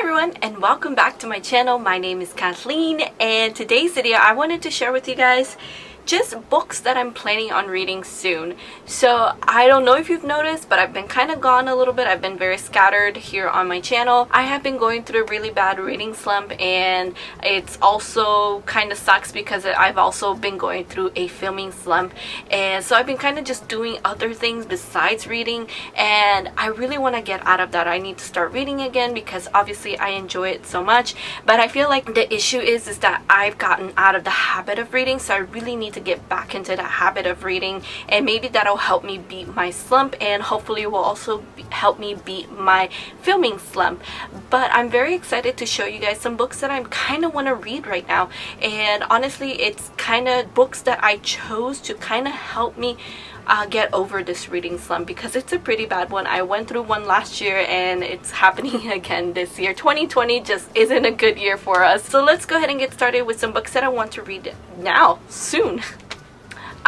everyone, and welcome back to my channel. My name is Kathleen, and today's video I wanted to share with you guys just books that I'm planning on reading soon. So I don't know if you've noticed, but I've been kind of gone a little bit. I've been very scattered here on my channel. I have been going through a really bad reading slump, and it's also kind of sucks because I've also been going through a filming slump, and so I've been kind of just doing other things besides reading, and I really want to get out of that. I need to start reading again because obviously I enjoy it so much, but I feel like the issue is that I've gotten out of the habit of reading, so I really need to get back into the habit of reading, and maybe that'll help me beat my slump, and hopefully will also help me beat my filming slump. But I'm very excited to show you guys some books that I kind of want to read right now, and honestly it's kind of books that I chose to kind of help me get over this reading slump, because it's a pretty bad one. I went through one last year and it's happening again this year. 2020 just isn't a good year for us. So let's go ahead and get started with some books that I want to read now, soon.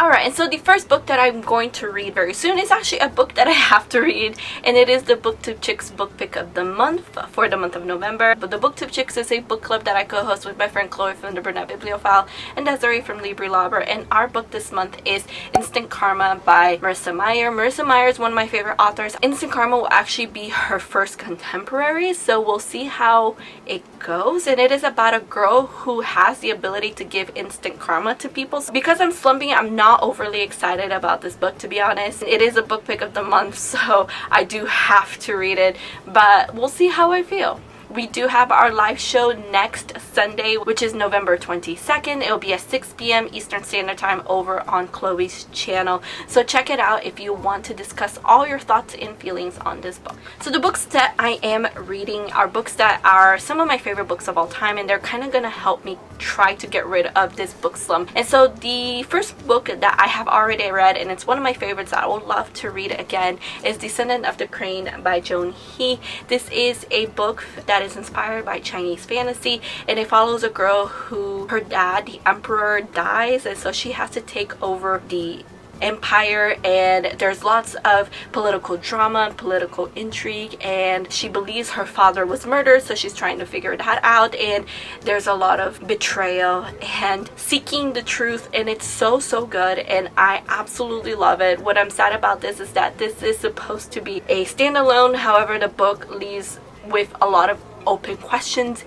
Alright, and so the first book that I'm going to read very soon is actually a book that I have to read, and it is the Booktube Chicks book pick of the month for the month of November. But the Booktube Chicks is a book club that I co-host with my friend Chloe from the Brunette Bibliophile and Desiree from Libri Labra, and our book this month is Instant Karma by Marissa Meyer. Marissa Meyer is one of my favorite authors. Instant Karma will actually be her first contemporary, so we'll see how it goes, and it is about a girl who has the ability to give instant karma to people. So because I'm slumping, I'm not overly excited about this book, to be honest. It is a book pick of the month, so I do have to read it, but we'll see how I feel. We do have our live show next Sunday, which is November 22nd. It'll be at 6 p.m. Eastern Standard Time over on Chloe's channel. So check it out if you want to discuss all your thoughts and feelings on this book. So the books that I am reading are books that are some of my favorite books of all time, and they're kind of going to help me try to get rid of this book slump. And so the first book that I have already read, and it's one of my favorites that I would love to read again, is Descendant of the Crane by Joan He. This is a book that is inspired by Chinese fantasy, and it follows a girl who her dad, the emperor, dies, and so she has to take over the empire, and there's lots of political drama, political intrigue, and she believes her father was murdered, so she's trying to figure that out, and there's a lot of betrayal and seeking the truth, and it's so good, and I absolutely love it. What I'm sad about this is that this is supposed to be a standalone, however the book leaves with a lot of open questions,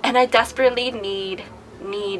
and I desperately need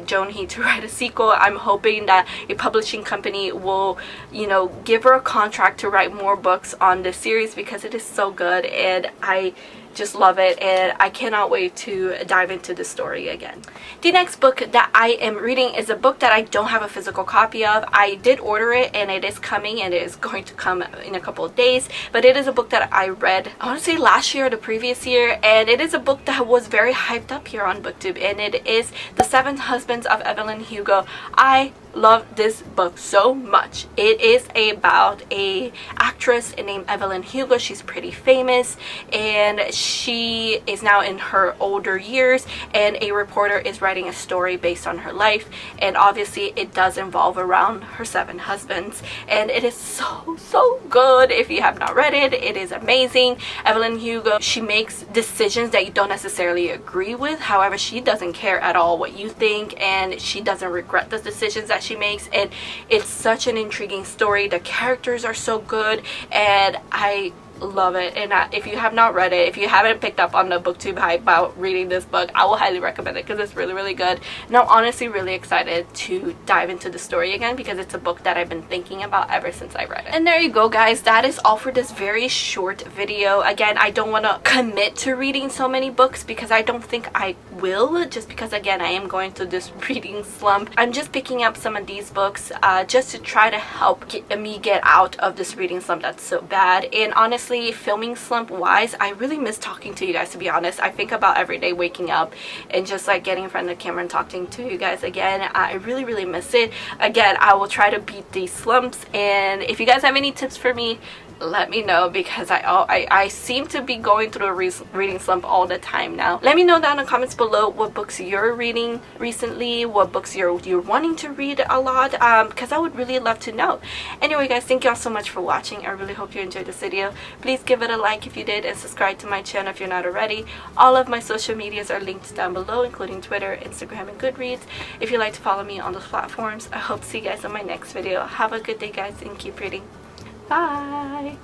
Joan He to write a sequel. I'm hoping that a publishing company will, you know, give her a contract to write more books on this series, because it is so good and I just love it, and I cannot wait to dive into the story again. The next book that I am reading is a book that I don't have a physical copy of. I did order it and it is coming, and it is going to come in a couple of days, but it is a book that I read, I want to say last year or the previous year, and it is a book that was very hyped up here on Booktube, and it is The Seven Husbands of Evelyn Hugo. I love this book so much. It is about a actress named Evelyn Hugo. She's pretty famous, and she is now in her older years, and a reporter is writing a story based on her life, and obviously it does involve around her 7 husbands, and it is so good. If you have not read it, it is amazing. Evelyn Hugo, she makes decisions that you don't necessarily agree with, however she doesn't care at all what you think, and she doesn't regret the decisions that she makes, and it's such an intriguing story. The characters are so good, and I love it. And if you have not read it, if you haven't picked up on the Booktube hype about reading this book, I will highly recommend it because it's really good, and I'm honestly really excited to dive into the story again, because it's a book that I've been thinking about ever since I read it. And there you go, guys, that is all for this very short video. Again, I don't want to commit to reading so many books because I don't think I will, just because again I am going through this reading slump. I'm just picking up some of these books just to try to help me get out of this reading slump that's so bad. And honestly, filming slump wise, I really miss talking to you guys, to be honest. I think about every day waking up and just like getting in front of the camera and talking to you guys again. I really miss it. Again, I will try to beat these slumps, and if you guys have any tips for me, let me know, because I seem to be going through a reading slump all the time now. Let me know down in the comments below what books you're reading recently, what books you're wanting to read a lot, because I would really love to know. Anyway guys, thank you all so much for watching. I really hope you enjoyed this video. Please give it a like if you did, and subscribe to my channel if you're not already. All of my social medias are linked down below, including Twitter, Instagram, and Goodreads. If you'd like to follow me on those platforms, I hope to see you guys on my next video. Have a good day guys, and keep reading. Bye!